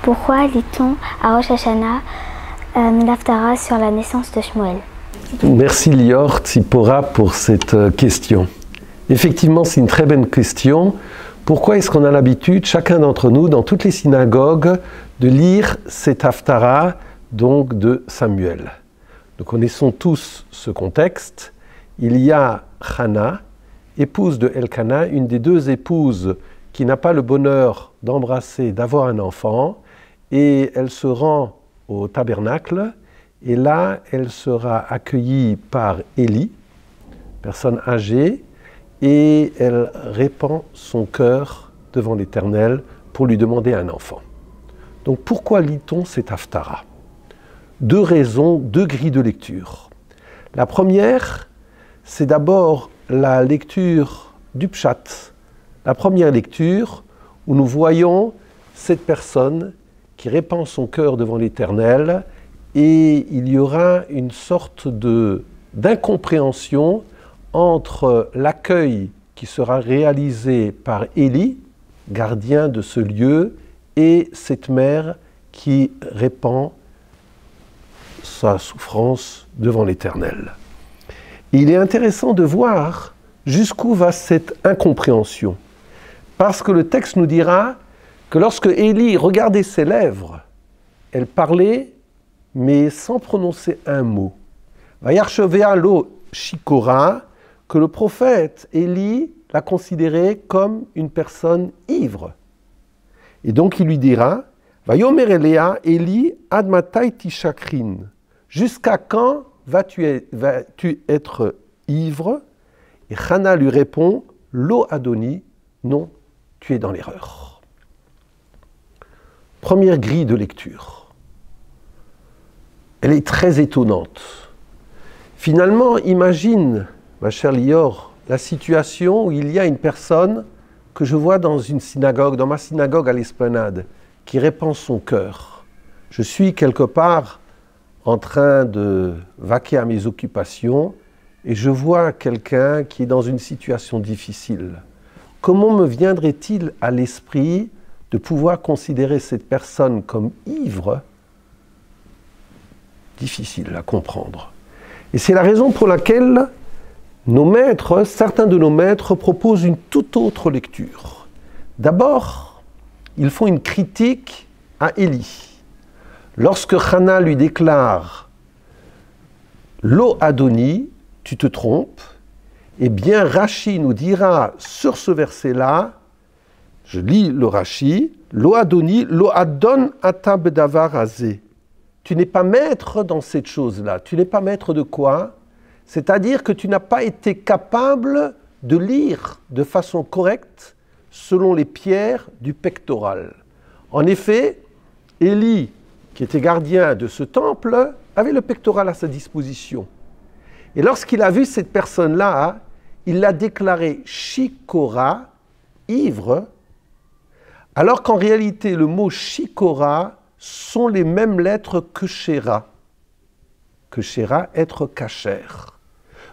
Pourquoi lit-on à Rosh Hashanah l'Haftara sur la naissance de Shmuel? Merci Lior Tzipora pour cette question. Effectivement, c'est une très bonne question. Pourquoi est-ce qu'on a l'habitude, chacun d'entre nous, dans toutes les synagogues, de lire cette Haftara, donc de Samuel? Nous connaissons tous ce contexte. Il y a Hana, épouse de Elkana, une des deux épouses qui n'a pas le bonheur d'embrasser, d'avoir un enfant, et elle se rend au tabernacle, et là, elle sera accueillie par Élie, personne âgée, et elle répand son cœur devant l'Éternel pour lui demander un enfant. Donc pourquoi lit-on cette Haftara? Deux raisons, deux grilles de lecture. La première, c'est d'abord la lecture du Pshat, la première lecture où nous voyons cette personne qui répand son cœur devant l'Éternel, et il y aura une sorte d'incompréhension entre l'accueil qui sera réalisé par Élie, gardien de ce lieu, et cette mère qui répand sa souffrance devant l'Éternel. Il est intéressant de voir jusqu'où va cette incompréhension, parce que le texte nous dira que lorsque Élie regardait ses lèvres, elle parlait, mais sans prononcer un mot. Vayarchevea lo shikora, que le prophète Élie l'a considérée comme une personne ivre. Et donc il lui dira, Vayomer Elea Élie ad matai tishakrin, jusqu'à quand vas-tu être ivre? Et Hana lui répond, Lo Adoni, non, tu es dans l'erreur. Première grille de lecture. Elle est très étonnante. Finalement, imagine, ma chère Lior, la situation où il y a une personne que je vois dans une synagogue, dans ma synagogue à l'Esplanade, qui répand son cœur. Je suis quelque part en train de vaquer à mes occupations et je vois quelqu'un qui est dans une situation difficile. Comment me viendrait-il à l'esprit de pouvoir considérer cette personne comme ivre? Difficile à comprendre. Et c'est la raison pour laquelle nos maîtres, certains de nos maîtres, proposent une toute autre lecture. D'abord, ils font une critique à Élie. Lorsque Hana lui déclare « Lo Adoni », tu te trompes, eh bien Rashi nous dira sur ce verset-là, je lis le Rashi, « Lo Adoni, lo adon ata bedavar hazeh ». Tu n'es pas maître dans cette chose-là. Tu n'es pas maître de quoi? C'est-à-dire que tu n'as pas été capable de lire de façon correcte selon les pierres du pectoral. En effet, Élie, qui était gardien de ce temple, avait le pectoral à sa disposition. Et lorsqu'il a vu cette personne-là, il l'a déclarée shikora, ivre, alors qu'en réalité, le mot shikora sont les mêmes lettres que Shera. Que Shera, être cachère.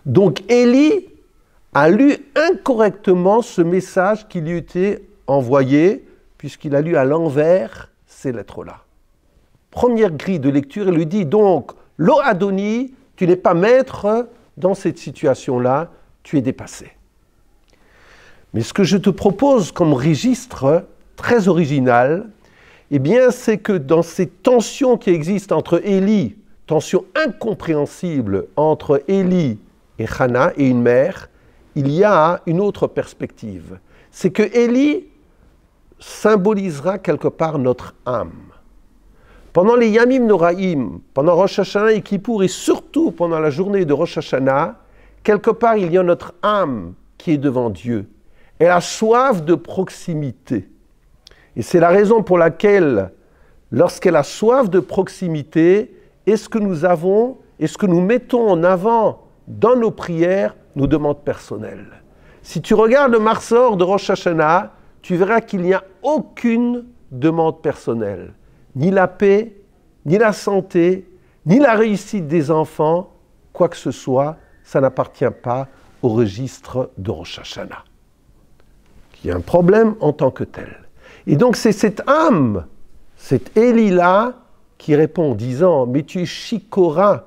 Donc Élie a lu incorrectement ce message qui lui était envoyé, puisqu'il a lu à l'envers ces lettres-là. Première grille de lecture, il lui dit donc, Lo Adoni, tu n'es pas maître dans cette situation-là, tu es dépassé. Mais ce que je te propose comme registre très original, eh bien, c'est que dans ces tensions qui existent entre Élie, tension incompréhensible entre Élie et Hana et une mère, il y a une autre perspective. C'est que Élie symbolisera quelque part notre âme. Pendant les Yamim Noraïm, pendant Rosh Hashanah et Kippour, et surtout pendant la journée de Rosh Hashanah, quelque part il y a notre âme qui est devant Dieu. Elle a soif de proximité. Et c'est la raison pour laquelle, lorsqu'elle a soif de proximité, est-ce que nous mettons en avant dans nos prières nos demandes personnelles? Si tu regardes le Marsor de Rosh Hashanah, tu verras qu'il n'y a aucune demande personnelle. Ni la paix, ni la santé, ni la réussite des enfants, quoi que ce soit, ça n'appartient pas au registre de Rosh Hashanah. Il y a un problème en tant que tel. Et donc c'est cette âme C'est Élie-là qui répond en disant « Mais tu es Shikora,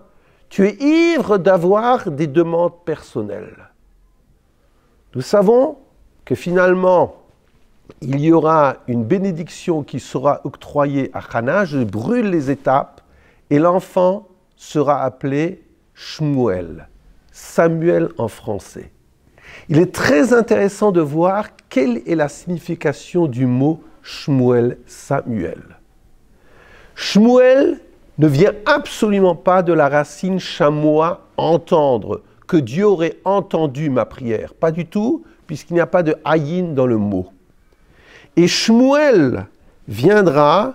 tu es ivre d'avoir des demandes personnelles. » Nous savons que finalement, il y aura une bénédiction qui sera octroyée à Hannah, je brûle les étapes, et l'enfant sera appelé Shmuel, Samuel en français. Il est très intéressant de voir quelle est la signification du mot Shmuel, Samuel. Shmuel ne vient absolument pas de la racine chamois, entendre, que Dieu aurait entendu ma prière. Pas du tout, puisqu'il n'y a pas de ayin dans le mot. Et Shmuel viendra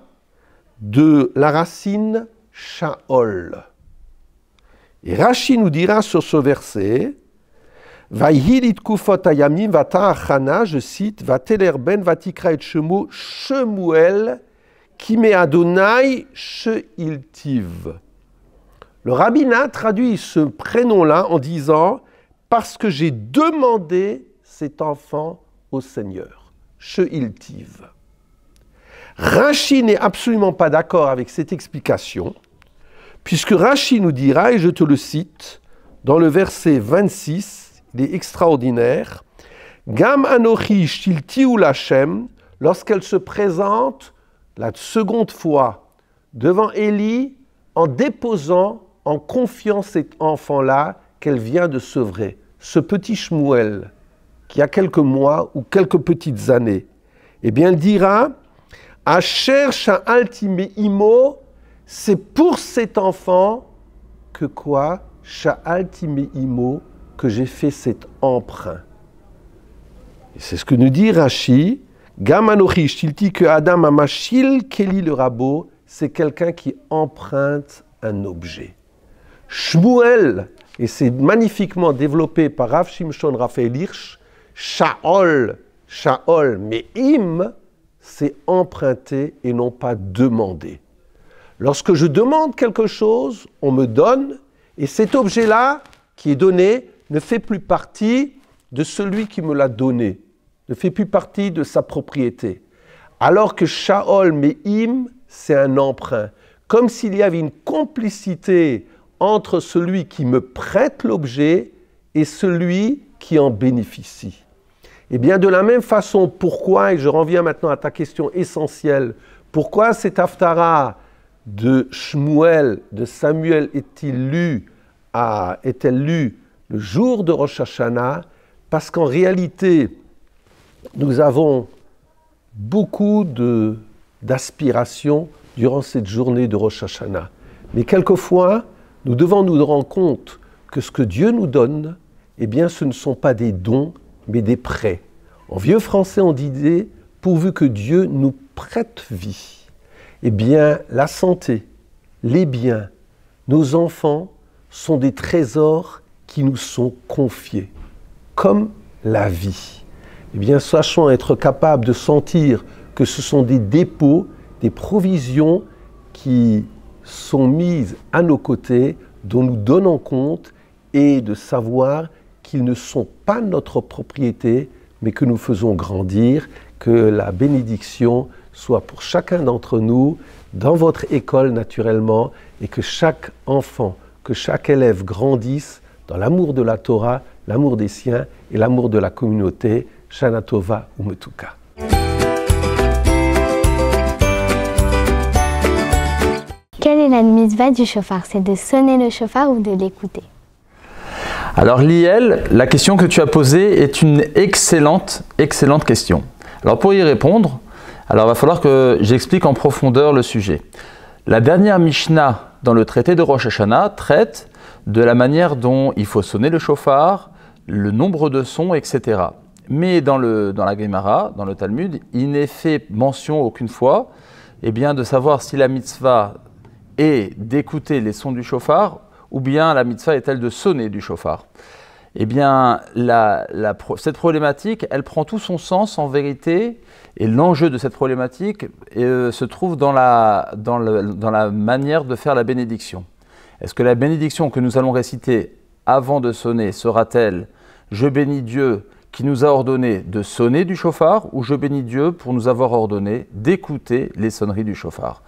de la racine Shaol. Et Rashi nous dira sur ce verset, Vayhilit kufot ayamim vata achana, je cite, Vateler ben vatikra et shemo Shemuel, qui met Adonai sheiltiv. Le rabbinat traduit ce prénom-là en disant « Parce que j'ai demandé cet enfant au Seigneur ». Sheiltiv. Rashi n'est absolument pas d'accord avec cette explication, puisque Rashi nous dira, et je te le cite, dans le verset 26, il est extraordinaire, « Gam anochi shiltiu l'Hashem » lorsqu'elle se présente la seconde fois devant Élie en déposant en confiant cet enfant-là qu'elle vient de sevrer, ce petit Shmuel, qui a quelques mois ou quelques petites années, eh bien, elle dira « Asher sha'alti me'imo » c'est pour cet enfant que quoi ? « Sha'alti me'imo » que j'ai fait cet emprunt. Et c'est ce que nous dit Rashi, « Gam anochi shtilti que Adam amashil keli le rabot » c'est quelqu'un qui emprunte un objet. Shmuel, et c'est magnifiquement développé par Rav Shimshon Raphaël Hirsch, Shaol, mais im, c'est emprunter et non pas demander. Lorsque je demande quelque chose, on me donne, et cet objet-là, qui est donné, ne fait plus partie de celui qui me l'a donné, ne fait plus partie de sa propriété. Alors que Shaol, mais im, c'est un emprunt. Comme s'il y avait une complicité entre celui qui me prête l'objet et celui qui en bénéficie. Et bien de la même façon, pourquoi, et je reviens maintenant à ta question essentielle, pourquoi cette Haftara de Shmuel, de Samuel est-elle lue le jour de Rosh Hashanah? Parce qu'en réalité, nous avons beaucoup d'aspirations durant cette journée de Rosh Hashanah. Mais quelquefois, nous devons nous rendre compte que ce que Dieu nous donne, eh bien, ce ne sont pas des dons, mais des prêts. En vieux français, on disait « pourvu que Dieu nous prête vie ». Eh bien, la santé, les biens, nos enfants sont des trésors qui nous sont confiés, comme la vie. Eh bien, sachons être capables de sentir que ce sont des dépôts, des provisions qui sont mises à nos côtés, dont nous donnons compte, et de savoir qu'ils ne sont pas notre propriété, mais que nous faisons grandir, que la bénédiction soit pour chacun d'entre nous, dans votre école naturellement, et que chaque enfant, que chaque élève grandisse dans l'amour de la Torah, l'amour des siens et l'amour de la communauté. Shana Tova Umetuka. Quelle est la mitzvah du shofar? C'est de sonner le shofar ou de l'écouter? Alors Liel, la question que tu as posée est une excellente question. Alors pour y répondre, il va falloir que j'explique en profondeur le sujet. La dernière Mishnah dans le traité de Rosh Hashanah traite de la manière dont il faut sonner le shofar, le nombre de sons, etc. Mais dans la Gemara, dans le Talmud, il n'est fait mention aucune fois de savoir si la mitzvah est d'écouter les sons du shofar ou bien la mitzvah est-elle de sonner du shofar. Eh bien, cette problématique, elle prend tout son sens en vérité, et l'enjeu de cette problématique se trouve dans la manière de faire la bénédiction. Est-ce que la bénédiction que nous allons réciter avant de sonner sera-t-elle « Je bénis Dieu qui nous a ordonné de sonner du chauffard, ou je bénis Dieu pour nous avoir ordonné d'écouter les sonneries du chauffard?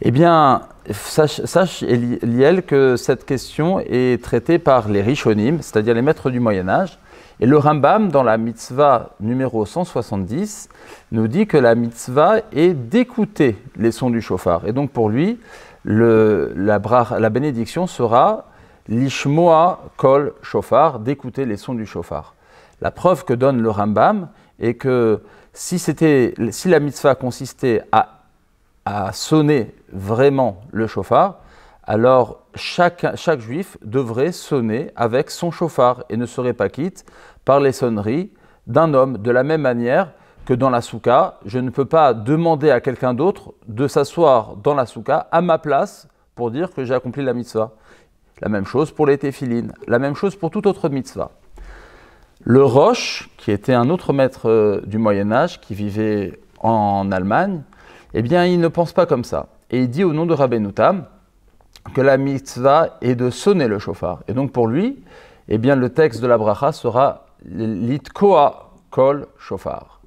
Eh bien, sache Liel, que cette question est traitée par les Rishonim, c'est-à-dire les maîtres du Moyen-Âge, et le Rambam, dans la mitzvah numéro 170, nous dit que la mitzvah est d'écouter les sons du chauffard. Et donc pour lui, la bénédiction sera l'ishmoa kol chauffard, d'écouter les sons du chauffard. La preuve que donne le Rambam est que si la mitzvah consistait à sonner vraiment le chauffard, alors chaque juif devrait sonner avec son chauffard et ne serait pas quitte par les sonneries d'un homme. De la même manière que dans la soukha, je ne peux pas demander à quelqu'un d'autre de s'asseoir dans la soukha à ma place pour dire que j'ai accompli la mitzvah. La même chose pour les téphilines, la même chose pour toute autre mitzvah. Le Rosh, qui était un autre maître du Moyen-Âge, qui vivait en Allemagne, eh bien, il ne pense pas comme ça. Et il dit au nom de Rabbeinu Tam que la mitzvah est de sonner le chauffard. Et donc pour lui, eh bien, le texte de la bracha sera litkoa kol chauffard.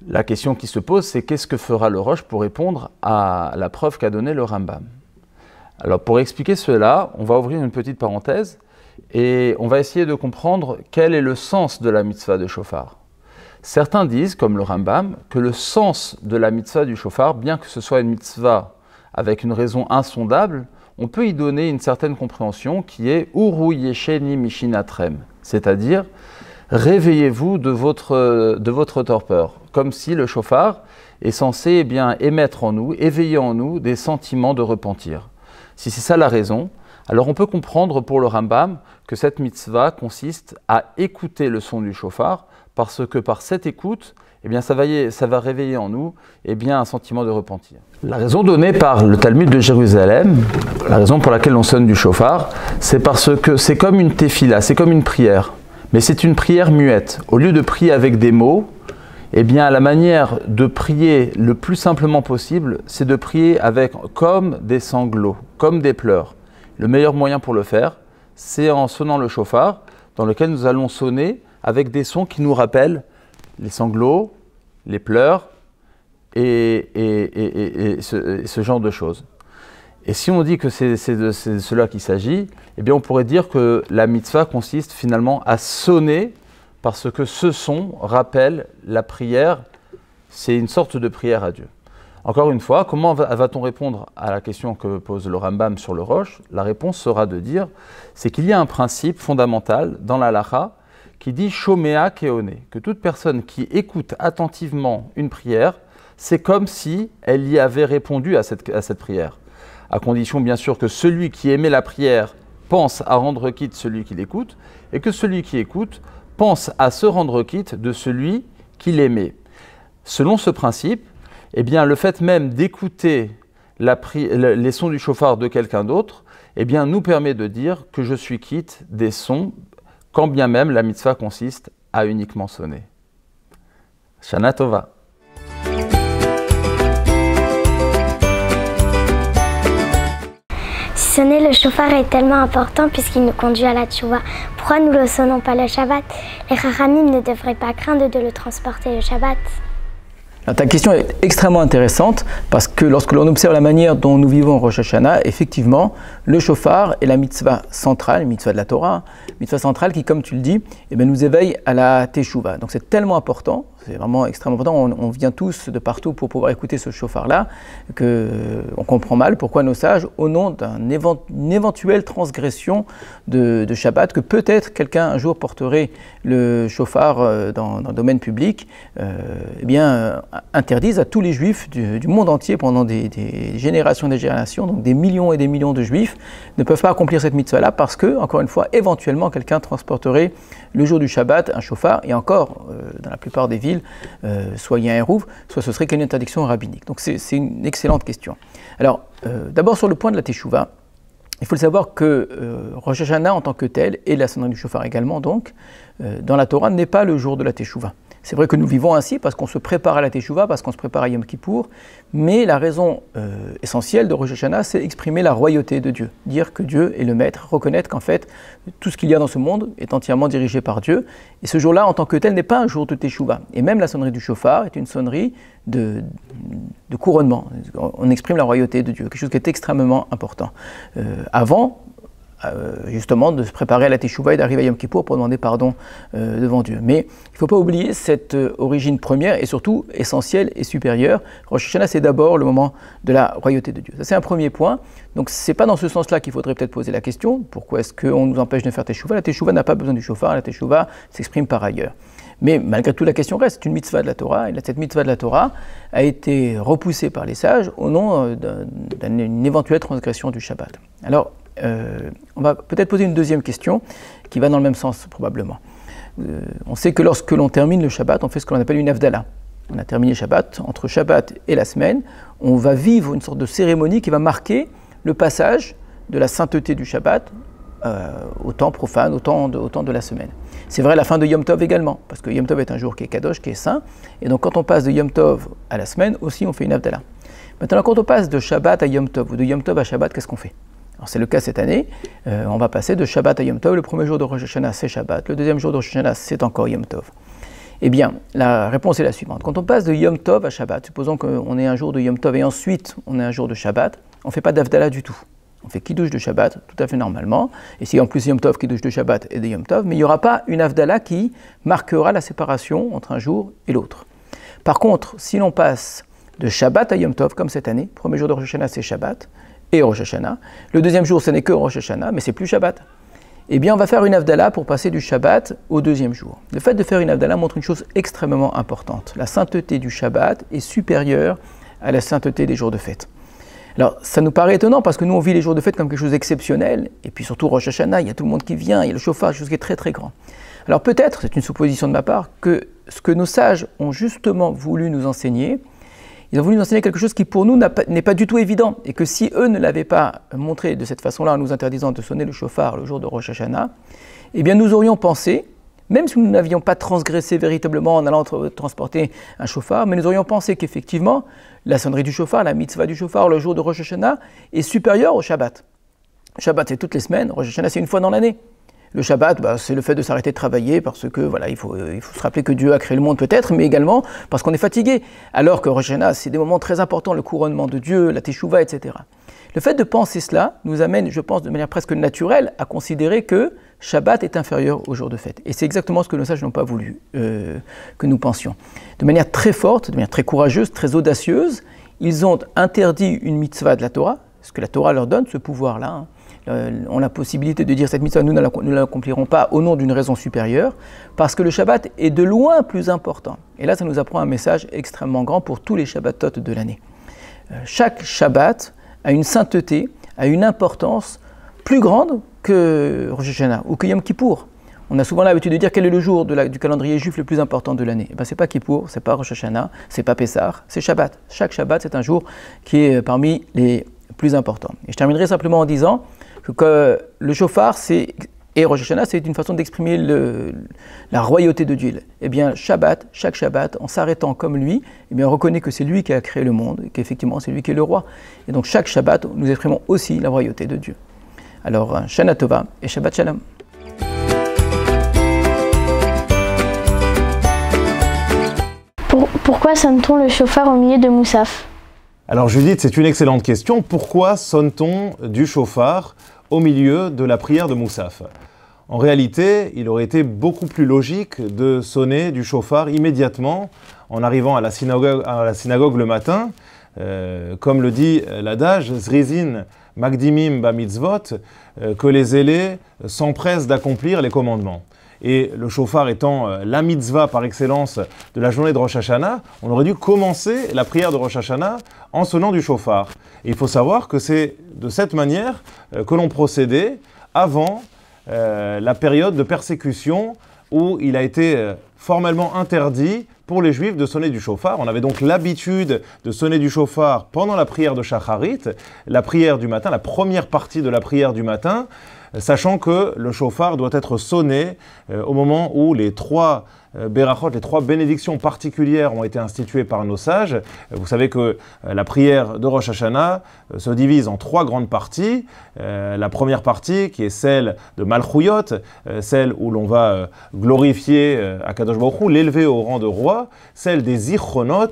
La question qui se pose, c'est qu'est-ce que fera le Rosh pour répondre à la preuve qu'a donnée le Rambam? Alors pour expliquer cela, on va ouvrir une petite parenthèse et on va essayer de comprendre quel est le sens de la mitzvah de chauffard. Certains disent, comme le Rambam, que le sens de la mitzvah du chauffard, bien que ce soit une mitzvah avec une raison insondable, on peut y donner une certaine compréhension qui est « Uru yesheni mishinatrem », c'est-à-dire « réveillez-vous de votre torpeur », comme si le chauffard est censé eh bien, émettre en nous, éveiller en nous des sentiments de repentir. Si c'est ça la raison, alors on peut comprendre pour le Rambam que cette mitzvah consiste à écouter le son du chauffard, parce que par cette écoute, eh bien, ça va réveiller en nous eh bien, un sentiment de repentir. La raison donnée par le Talmud de Jérusalem, la raison pour laquelle on sonne du chauffard, c'est parce que c'est comme une tefila, c'est comme une prière, mais c'est une prière muette. Au lieu de prier avec des mots, eh bien, la manière de prier le plus simplement possible, c'est de prier comme des sanglots, comme des pleurs. Le meilleur moyen pour le faire, c'est en sonnant le chauffard, dans lequel nous allons sonner avec des sons qui nous rappellent les sanglots, les pleurs et ce genre de choses. Et si on dit que c'est de cela qu'il s'agit, eh bien on pourrait dire que la mitzvah consiste finalement à sonner parce que ce son rappelle la prière, c'est une sorte de prière à Dieu. Encore une fois, comment va-t-on répondre à la question que pose le Rambam sur le Rosh? La réponse sera de dire, c'est qu'il y a un principe fondamental dans la halakha qui dit « Shomea keone », que toute personne qui écoute attentivement une prière, c'est comme si elle y avait répondu à cette prière. À condition bien sûr que celui qui émet la prière pense à rendre quitte celui qui l'écoute, et que celui qui écoute pense à se rendre quitte de celui qui l'émet. Selon ce principe, eh bien, le fait même d'écouter les sons du chauffard de quelqu'un d'autre, eh bien, nous permet de dire que je suis quitte des sons, quand bien même la mitzvah consiste à uniquement sonner. Shana Tova. Sonner le chauffard est tellement important puisqu'il nous conduit à la tchouva. Pourquoi nous ne le sonnons pas le Shabbat? Les Chachamim ne devraient pas craindre de le transporter le Shabbat. Alors, ta question est extrêmement intéressante parce que lorsque l'on observe la manière dont nous vivons Rosh Hashanah, effectivement, le chauffard est la mitzvah centrale, mitzvah de la Torah, mitzvah centrale qui, comme tu le dis, eh bien, nous éveille à la teshuva. Donc c'est tellement important, c'est vraiment extrêmement important. On vient tous de partout pour pouvoir écouter ce chauffard-là, qu'on comprend mal pourquoi nos sages, au nom d'une éventuelle transgression de Shabbat, que peut-être quelqu'un un jour porterait le chauffard dans le domaine public, eh bien, interdisent à tous les juifs du monde entier pendant des générations et des générations, donc des millions et des millions de juifs ne peuvent pas accomplir cette mitzvah-là parce que, encore une fois, éventuellement quelqu'un transporterait le jour du Shabbat un chauffard, et encore, dans la plupart des villes, soit il y a un hérouv, soit ce serait qu'une interdiction rabbinique. Donc c'est une excellente question. Alors, d'abord sur le point de la teshuva, il faut le savoir que Rosh Hashanah en tant que tel, et la sonnerie du chauffard également donc, dans la Torah n'est pas le jour de la teshuva. C'est vrai que nous vivons ainsi parce qu'on se prépare à la Teshuvah, parce qu'on se prépare à Yom Kippour, mais la raison essentielle de Rosh Hashanah, c'est exprimer la royauté de Dieu, dire que Dieu est le maître, reconnaître qu'en fait, tout ce qu'il y a dans ce monde est entièrement dirigé par Dieu, et ce jour-là, en tant que tel, n'est pas un jour de Teshuvah. Et même la sonnerie du shofar est une sonnerie de couronnement. On exprime la royauté de Dieu, quelque chose qui est extrêmement important. Avant, justement, de se préparer à la Teshuvah et d'arriver à Yom Kippour pour demander pardon devant Dieu. Mais il ne faut pas oublier cette origine première et surtout essentielle et supérieure. Rosh Hashanah, c'est d'abord le moment de la royauté de Dieu. Ça, c'est un premier point. Donc, ce n'est pas dans ce sens-là qu'il faudrait peut-être poser la question. Pourquoi est-ce qu'on nous empêche de faire Teshuvah? La Teshuvah n'a pas besoin du shofar, la Teshuvah s'exprime par ailleurs. Mais malgré tout, la question reste, c'est une mitzvah de la Torah, et cette mitzvah de la Torah a été repoussée par les sages au nom d'une éventuelle transgression du Shabbat. Alors, on va peut-être poser une deuxième question qui va dans le même sens probablement. On sait que lorsque l'on termine le Shabbat, on fait ce que l'on appelle une Havdalah. On a terminé Shabbat, entre Shabbat et la semaine, on va vivre une sorte de cérémonie qui va marquer le passage de la sainteté du Shabbat au temps profane, au temps de la semaine. C'est vrai à la fin de Yom Tov également, parce que Yom Tov est un jour qui est kadosh, qui est saint, et donc quand on passe de Yom Tov à la semaine, aussi on fait une Havdalah. Maintenant, quand on passe de Shabbat à Yom Tov, ou de Yom Tov à Shabbat, qu'est-ce qu'on fait? Alors c'est le cas cette année, on va passer de Shabbat à Yom Tov, le premier jour de Rosh Hashanah c'est Shabbat, le deuxième jour de Rosh Hashanah c'est encore Yom Tov. Eh bien, la réponse est la suivante. Quand on passe de Yom Tov à Shabbat, supposons qu'on ait un jour de Yom Tov et ensuite on ait un jour de Shabbat, on ne fait pas d'Havdalah du tout. On fait Kiddush de Shabbat tout à fait normalement, et si en plus Yom Tov, Kiddush de Shabbat et de Yom Tov, mais il n'y aura pas une Havdalah qui marquera la séparation entre un jour et l'autre. Par contre, si l'on passe de Shabbat à Yom Tov, comme cette année, premier jour de Rosh Hashanah c'est Shabbat, et Rosh Hashanah. Le deuxième jour, ce n'est que Rosh Hashanah, mais c'est plus Shabbat. Eh bien, on va faire une Havdalah pour passer du Shabbat au deuxième jour. Le fait de faire une Havdalah montre une chose extrêmement importante. La sainteté du Shabbat est supérieure à la sainteté des jours de fête. Alors, ça nous paraît étonnant parce que nous, on vit les jours de fête comme quelque chose d'exceptionnel. Et puis surtout, Rosh Hashanah, il y a tout le monde qui vient, il y a le shofar, quelque chose qui est très très grand. Alors peut-être, c'est une supposition de ma part, que ce que nos sages ont justement voulu nous enseigner, ils ont voulu nous enseigner quelque chose qui pour nous n'est pas du tout évident, et que si eux ne l'avaient pas montré de cette façon-là en nous interdisant de sonner le shofar le jour de Rosh Hashanah, eh bien nous aurions pensé, même si nous n'avions pas transgressé véritablement en allant transporter un shofar, mais nous aurions pensé qu'effectivement la sonnerie du shofar, la mitzvah du shofar le jour de Rosh Hashanah est supérieure au Shabbat. Le Shabbat c'est toutes les semaines, Rosh Hashanah c'est une fois dans l'année. Le Shabbat, c'est le fait de s'arrêter de travailler parce que voilà, il faut se rappeler que Dieu a créé le monde peut-être, mais également parce qu'on est fatigué. Alors que Rosh Hashanah, c'est des moments très importants, le couronnement de Dieu, la Teshuvah, etc. Le fait de penser cela nous amène, je pense, de manière presque naturelle à considérer que Shabbat est inférieur au jour de fête. Et c'est exactement ce que nos sages n'ont pas voulu que nous pensions. De manière très forte, de manière très courageuse, très audacieuse, ils ont interdit une mitzvah de la Torah, ce que la Torah leur donne, ce pouvoir-là. On a la possibilité de dire cette mitzvah, nous ne l'accomplirons pas au nom d'une raison supérieure, parce que le Shabbat est de loin plus important. Et là, ça nous apprend un message extrêmement grand pour tous les Shabbatot de l'année. Chaque Shabbat a une sainteté, a une importance plus grande que Rosh Hashanah ou que Yom Kippour. On a souvent l'habitude de dire quel est le jour du calendrier juif le plus important de l'année. Ce n'est pas Kippour, ce n'est pas Rosh Hashanah, ce n'est pas Pessah, c'est Shabbat. Chaque Shabbat, c'est un jour qui est parmi les plus importants. Et je terminerai simplement en disant que le shofar et Rosh Hashanah, c'est une façon d'exprimer la royauté de Dieu. Eh bien, Shabbat, chaque Shabbat, en s'arrêtant comme lui, eh bien, on reconnaît que c'est lui qui a créé le monde, et qu'effectivement, c'est lui qui est le roi. Et donc, chaque Shabbat, nous exprimons aussi la royauté de Dieu. Alors, Shana Tova et Shabbat Shalom. Pourquoi sonne-t-on le shofar au milieu de Moussaf? Alors Judith, c'est une excellente question. Pourquoi sonne-t-on du shofar au milieu de la prière de Moussaf? En réalité, il aurait été beaucoup plus logique de sonner du shofar immédiatement en arrivant à la synagogue le matin. Comme le dit l'adage, Zrizin Magdimim Bamitzvot, que les zélés s'empressent d'accomplir les commandements. Et le shofar étant la mitzvah par excellence de la journée de Rosh Hashanah, on aurait dû commencer la prière de Rosh Hashanah en sonnant du shofar. Et il faut savoir que c'est de cette manière que l'on procédait avant la période de persécution où il a été formellement interdit pour les Juifs de sonner du shofar. On avait donc l'habitude de sonner du shofar pendant la prière de Shacharit, la prière du matin, la première partie de la prière du matin, sachant que le shofar doit être sonné au moment où les 3 Berachot, les 3 bénédictions particulières ont été instituées par nos sages. Vous savez que la prière de Rosh Hashanah se divise en 3 grandes parties. La première partie qui est celle de Malchuyot, celle où l'on va glorifier Akadosh Baruch Hu, l'élever au rang de roi, celle des Zichronot,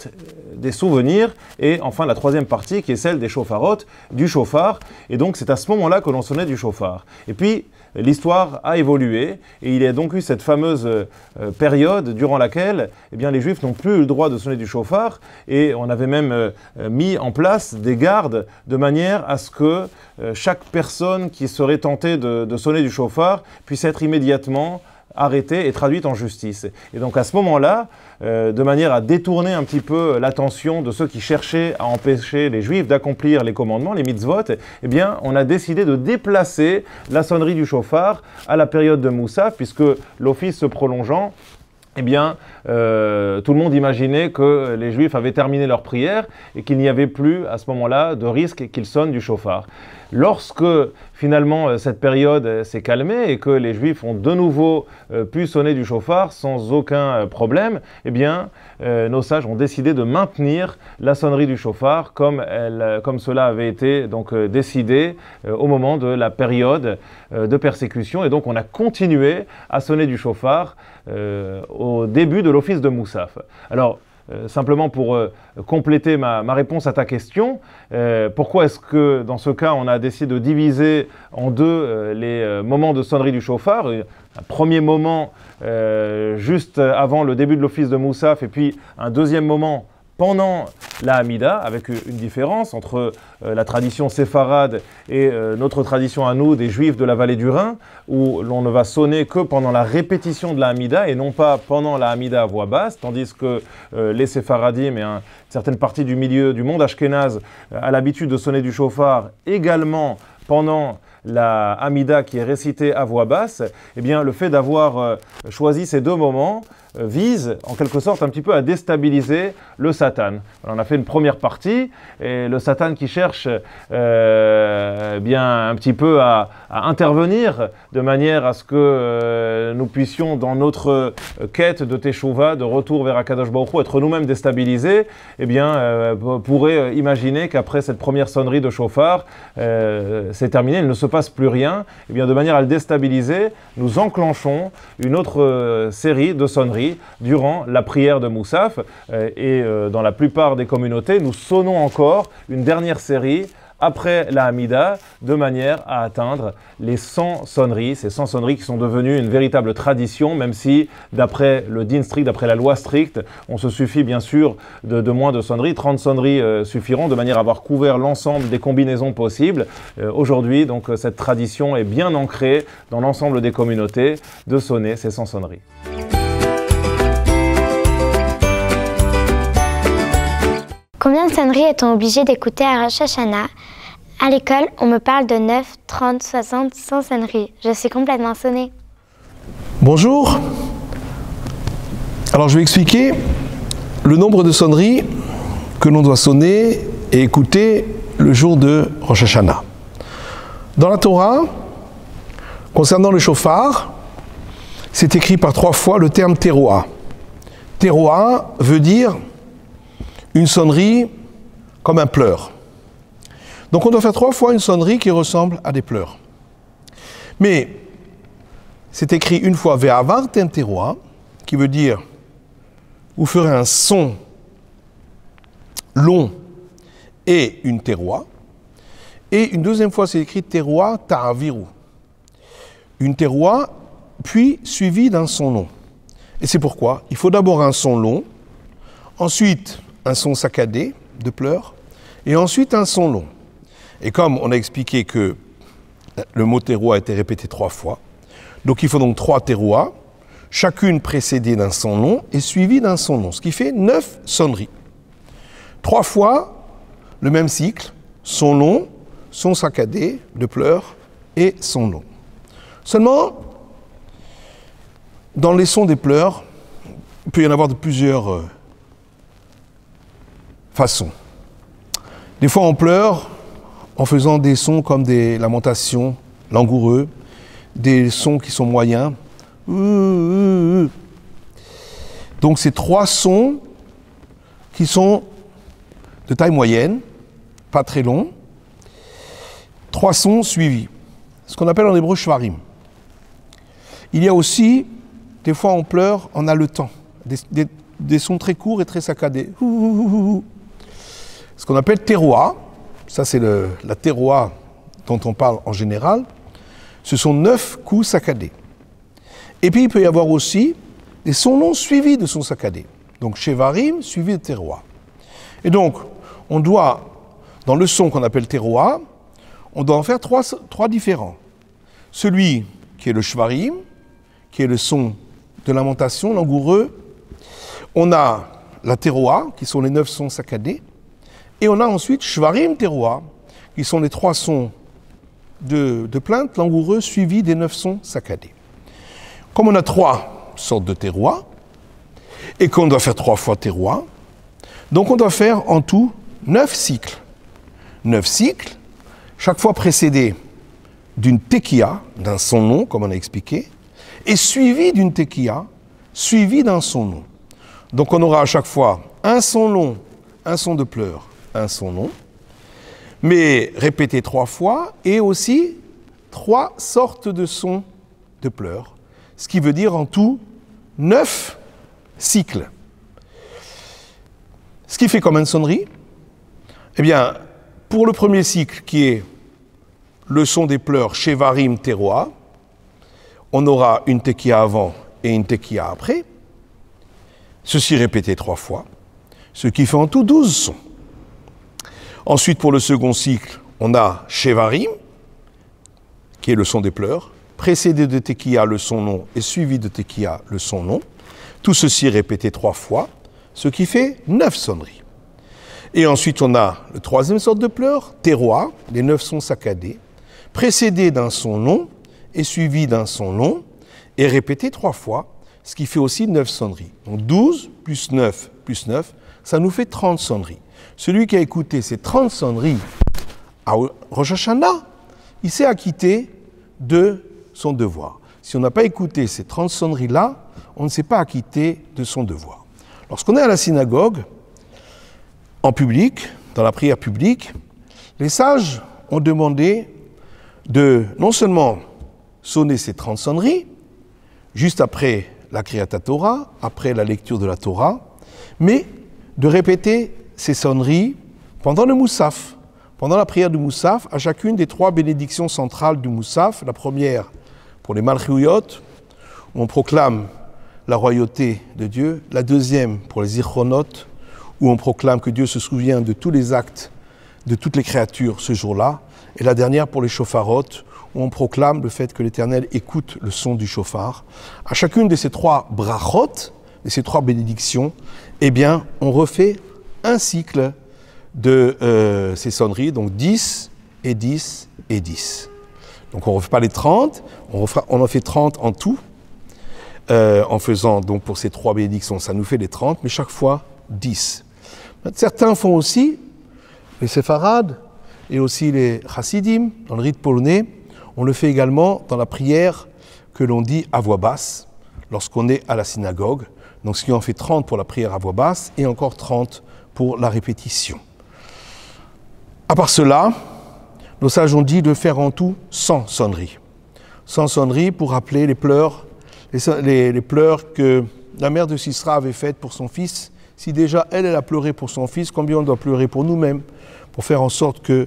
des souvenirs, et enfin la 3e partie qui est celle des shofarot, du shofar. Et donc c'est à ce moment-là que l'on sonnait du shofar. Et puis l'histoire a évolué et il y a donc eu cette fameuse période durant laquelle les Juifs n'ont plus eu le droit de sonner du shofar, et on avait même mis en place des gardes de manière à ce que chaque personne qui serait tentée de sonner du shofar puisse être immédiatement arrêtée et traduite en justice. Et donc à ce moment-là, de manière à détourner un petit peu l'attention de ceux qui cherchaient à empêcher les Juifs d'accomplir les commandements, les mitzvot, on a décidé de déplacer la sonnerie du shofar à la période de Moussaf, puisque l'office se prolongeant, tout le monde imaginait que les Juifs avaient terminé leur prière et qu'il n'y avait plus à ce moment-là de risque qu'ils sonnent du shofar. Lorsque finalement cette période s'est calmée et que les Juifs ont de nouveau pu sonner du shofar sans aucun problème, nos sages ont décidé de maintenir la sonnerie du shofar comme cela avait été donc décidé au moment de la période de persécution. Et donc on a continué à sonner du shofar au début de l'office de Moussaf. Alors, simplement pour compléter ma réponse à ta question, pourquoi est-ce que dans ce cas on a décidé de diviser en 2 les moments de sonnerie du shofar, un premier moment juste avant le début de l'office de Moussaf et puis un deuxième moment pendant la Hamida, avec une différence entre la tradition séfarade et notre tradition à nous, des Juifs de la vallée du Rhin, où l'on ne va sonner que pendant la répétition de la Hamida et non pas pendant la Hamida à voix basse, tandis que les Séfaradim et une certaine partie du milieu du monde ashkénaze a l'habitude de sonner du shofar également pendant la Hamida qui est récitée à voix basse. Le fait d'avoir choisi ces 2 moments vise en quelque sorte un petit peu à déstabiliser le Satan. Alors, on a fait une première partie et le Satan qui cherche un petit peu à intervenir de manière à ce que nous puissions dans notre quête de Teshuvah, de retour vers Akadosh Baruch Hu, être nous-mêmes déstabilisés, pourrait imaginer qu'après cette première sonnerie de shofar, c'est terminé, il ne se passe plus rien. De manière à le déstabiliser, nous enclenchons une autre série de sonneries durant la prière de Moussaf, dans la plupart des communautés, nous sonnons encore une dernière série après la Hamida, de manière à atteindre les 100 sonneries, ces 100 sonneries qui sont devenues une véritable tradition, même si d'après le din strict, d'après la loi stricte, on se suffit bien sûr de moins de sonneries, 30 sonneries suffiront, de manière à avoir couvert l'ensemble des combinaisons possibles. Aujourd'hui, donc, cette tradition est bien ancrée dans l'ensemble des communautés de sonner ces 100 sonneries. Combien de sonneries est-on obligé d'écouter à Rosh Hashanah? À l'école, on me parle de 9, 30, 60, 100 sonneries. Je suis complètement sonnée. Bonjour. Alors je vais expliquer le nombre de sonneries que l'on doit sonner et écouter le jour de Rosh Hashanah. Dans la Torah, concernant le shofar, c'est écrit par 3 fois le terme teroa. Teroa veut dire une sonnerie comme un pleur. Donc on doit faire 3 fois une sonnerie qui ressemble à des pleurs. Mais c'est écrit une fois ve'avar ten teroa, qui veut dire vous ferez un son long et une teroa. Et une deuxième fois c'est écrit teroa ta'aviru. Une teroa puis suivie d'un son long. Et c'est pourquoi il faut d'abord un son long, ensuite un son saccadé de pleurs, et ensuite un son long. Et comme on a expliqué que le mot teroa a été répété 3 fois, donc il faut donc 3 teroas, chacune précédée d'un son long et suivie d'un son long, ce qui fait 9 sonneries. 3 fois le même cycle, son long, son saccadé de pleurs et son long. Seulement, dans les sons des pleurs, il peut y en avoir de plusieurs façons. Des fois on pleure en faisant des sons comme des lamentations langoureux, des sons qui sont moyens. Donc c'est 3 sons qui sont de taille moyenne, pas très longs. 3 sons suivis, ce qu'on appelle en hébreu shvarim. Il y a aussi, des fois on pleure en haletant, des sons très courts et très saccadés. Ce qu'on appelle teroa, ça c'est la teroa dont on parle en général, ce sont 9 coups saccadés. Et puis il peut y avoir aussi des sons longs suivis de sons saccadés. Donc shevarim suivi de teroa. Et donc, on doit, dans le son qu'on appelle teroa, on doit en faire 3 différents. Celui qui est le shvarim, qui est le son de lamentation, langoureux. On a la teroa, qui sont les 9 sons saccadés. Et on a ensuite shvarim teroa, qui sont les 3 sons de plainte langoureux suivis des 9 sons saccadés. Comme on a 3 sortes de teroa, et qu'on doit faire 3 fois teroa, donc on doit faire en tout 9 cycles. 9 cycles, chaque fois précédés d'une tekiya, d'un son long, comme on a expliqué, et suivi d'une tekiya, suivi d'un son long. Donc on aura à chaque fois un son long, un son de pleurs, un son long, mais répété 3 fois, et aussi 3 sortes de sons de pleurs, ce qui veut dire en tout 9 cycles. Ce qui fait combien de sonneries? Eh bien, pour le premier cycle, qui est le son des pleurs, shevarim teroa, on aura une tekiya avant et une tekiya après. Ceci répété 3 fois, ce qui fait en tout 12 sons. Ensuite, pour le second cycle, on a shevarim, qui est le son des pleurs, précédé de tekiya, le son long, et suivi de tekiya, le son long. Tout ceci répété 3 fois, ce qui fait 9 sonneries. Et ensuite, on a le troisième sorte de pleurs, teroa, les 9 sons saccadés, précédé d'un son long et suivi d'un son long, et répété 3 fois, ce qui fait aussi 9 sonneries. Donc 12 plus 9 plus 9, ça nous fait 30 sonneries. Celui qui a écouté ces 30 sonneries à Rosh Hashanah, il s'est acquitté de son devoir. Si on n'a pas écouté ces 30 sonneries-là, on ne s'est pas acquitté de son devoir. Lorsqu'on est à la synagogue, en public, dans la prière publique, les sages ont demandé de non seulement sonner ces 30 sonneries, juste après la Kriyat Torah, après la lecture de la Torah, mais de répéter ces sonneries pendant le Moussaf, pendant la prière du Moussaf, à chacune des 3 bénédictions centrales du Moussaf. La première pour les Malchuyot, où on proclame la royauté de Dieu. La deuxième pour les Zichronot, où on proclame que Dieu se souvient de tous les actes de toutes les créatures ce jour-là. Et la dernière pour les Shofarot, où on proclame le fait que l'Éternel écoute le son du shofar. À chacune de ces 3 brachot, de ces 3 bénédictions, eh bien, on refait un cycle de ces sonneries, donc 10 et 10 et 10. Donc on ne refait pas les 30, on en fait 30 en tout, en faisant donc pour ces 3 bénédictions, ça nous fait les 30, mais chaque fois 10. Certains font aussi, les séfarades et aussi les chassidim, dans le rite polonais, on le fait également dans la prière que l'on dit à voix basse, lorsqu'on est à la synagogue. Donc ce qui en fait 30 pour la prière à voix basse et encore 30 pour la répétition. À part cela, nos sages ont dit de faire en tout 100 sonneries. 100 sonneries pour rappeler les pleurs, les pleurs que la mère de Sisra avait faites pour son fils. Si déjà elle a pleuré pour son fils, combien on doit pleurer pour nous-mêmes, pour faire en sorte que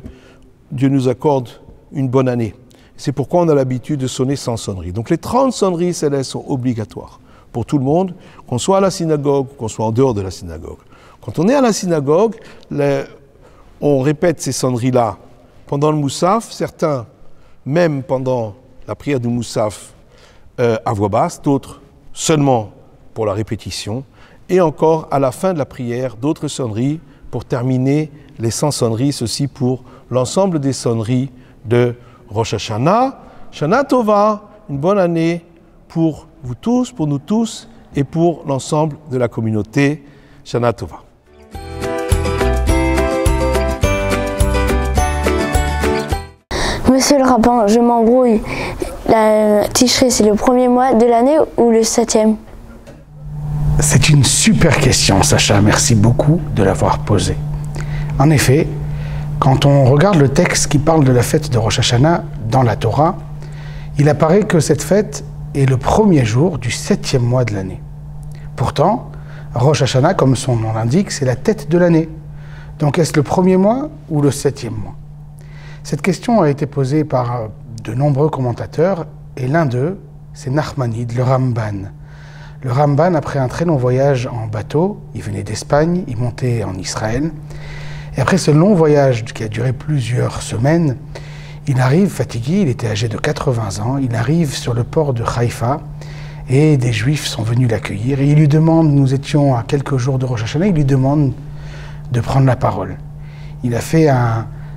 Dieu nous accorde une bonne année. C'est pourquoi on a l'habitude de sonner 100 sonneries. Donc les 30 sonneries célestes sont obligatoires pour tout le monde, qu'on soit à la synagogue, qu'on soit en dehors de la synagogue. Quand on est à la synagogue, on répète ces sonneries-là pendant le Moussaf, certains même pendant la prière du Moussaf à voix basse, d'autres seulement pour la répétition, et encore à la fin de la prière, d'autres sonneries pour terminer les 100 sonneries, ceci pour l'ensemble des sonneries de Rosh Hashanah. Shana Tova, une bonne année pour vous tous, pour nous tous et pour l'ensemble de la communauté. Shana Tova. Monsieur le rabbin, je m'embrouille. La Tishré, c'est le premier mois de l'année ou le 7e? C'est une super question, Sacha. Merci beaucoup de l'avoir posée. En effet, quand on regarde le texte qui parle de la fête de Rosh Hashanah dans la Torah, il apparaît que cette fête est le premier jour du 7e mois de l'année. Pourtant, Rosh Hashanah, comme son nom l'indique, c'est la tête de l'année. Donc est-ce le premier mois ou le 7e mois? Cette question a été posée par de nombreux commentateurs, et l'un d'eux, c'est Nachmanide, le Ramban. Le Ramban, après un très long voyage en bateau, il venait d'Espagne, il montait en Israël, et après ce long voyage qui a duré plusieurs semaines, il arrive fatigué, il était âgé de 80 ans, il arrive sur le port de Haïfa, et des Juifs sont venus l'accueillir, et ils lui demandent, nous étions à quelques jours de Rosh Hashanah, ils lui demandent de prendre la parole. Il a fait,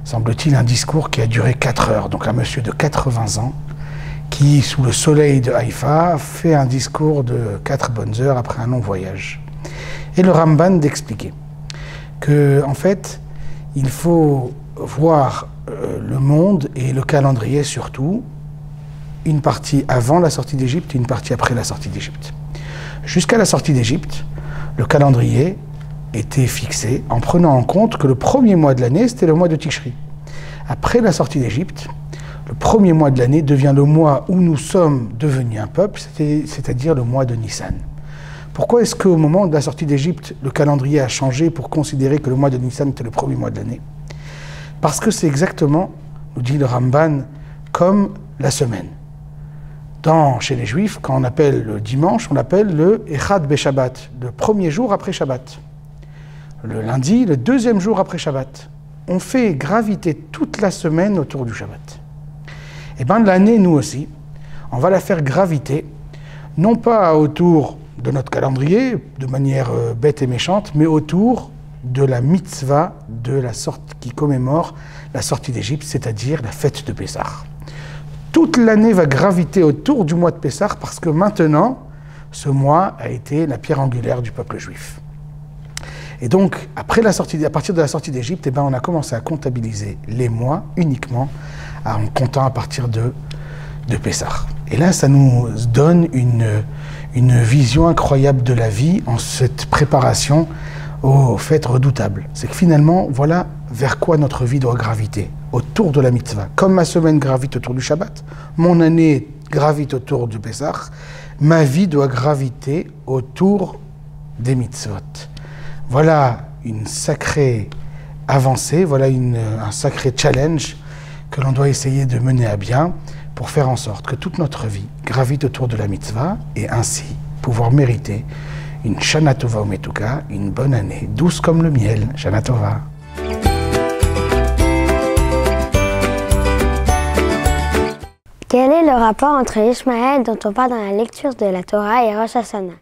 semble-t-il, un discours qui a duré 4 heures, donc un monsieur de 80 ans, qui, sous le soleil de Haïfa, fait un discours de 4 bonnes heures après un long voyage. Et le Ramban d'expliquer que, en fait, il faut voir le monde et le calendrier surtout, une partie avant la sortie d'Égypte et une partie après la sortie d'Égypte. Jusqu'à la sortie d'Égypte, le calendrier était fixé en prenant en compte que le premier mois de l'année, c'était le mois de Tishri. Après la sortie d'Égypte, le premier mois de l'année devient le mois où nous sommes devenus un peuple, c'est-à-dire le mois de Nissan. Pourquoi est-ce qu'au moment de la sortie d'Égypte, le calendrier a changé pour considérer que le mois de Nissan était le premier mois de l'année? Parce que c'est exactement, nous dit le Ramban, comme la semaine. Chez les Juifs, quand on appelle le dimanche, on l'appelle le Echad Beshabbat, le premier jour après Shabbat. Le lundi, le deuxième jour après Shabbat. On fait graviter toute la semaine autour du Shabbat. Et bien l'année, nous aussi, on va la faire graviter, non pas autour de notre calendrier, de manière bête et méchante, mais autour de la mitzvah qui commémore la sortie d'Égypte, c'est-à-dire la fête de Pessah. Toute l'année va graviter autour du mois de Pessah parce que maintenant, ce mois a été la pierre angulaire du peuple juif. Et donc, à partir de la sortie d'Égypte, on a commencé à comptabiliser les mois uniquement en comptant à partir de Pessah. Et là, ça nous donne une vision incroyable de la vie en cette préparation aux fêtes redoutables. C'est que finalement, voilà vers quoi notre vie doit graviter, autour de la mitzvah. Comme ma semaine gravite autour du Shabbat, mon année gravite autour du Pessah, ma vie doit graviter autour des mitzvot. Voilà une sacrée avancée, voilà un sacré challenge que l'on doit essayer de mener à bien pour faire en sorte que toute notre vie gravite autour de la mitzvah et ainsi pouvoir mériter une Shana Tova Umetuka, une bonne année, douce comme le miel. Shana Tova. Quel est le rapport entre Ishmaël dont on parle dans la lecture de la Torah et Rosh Hashanah?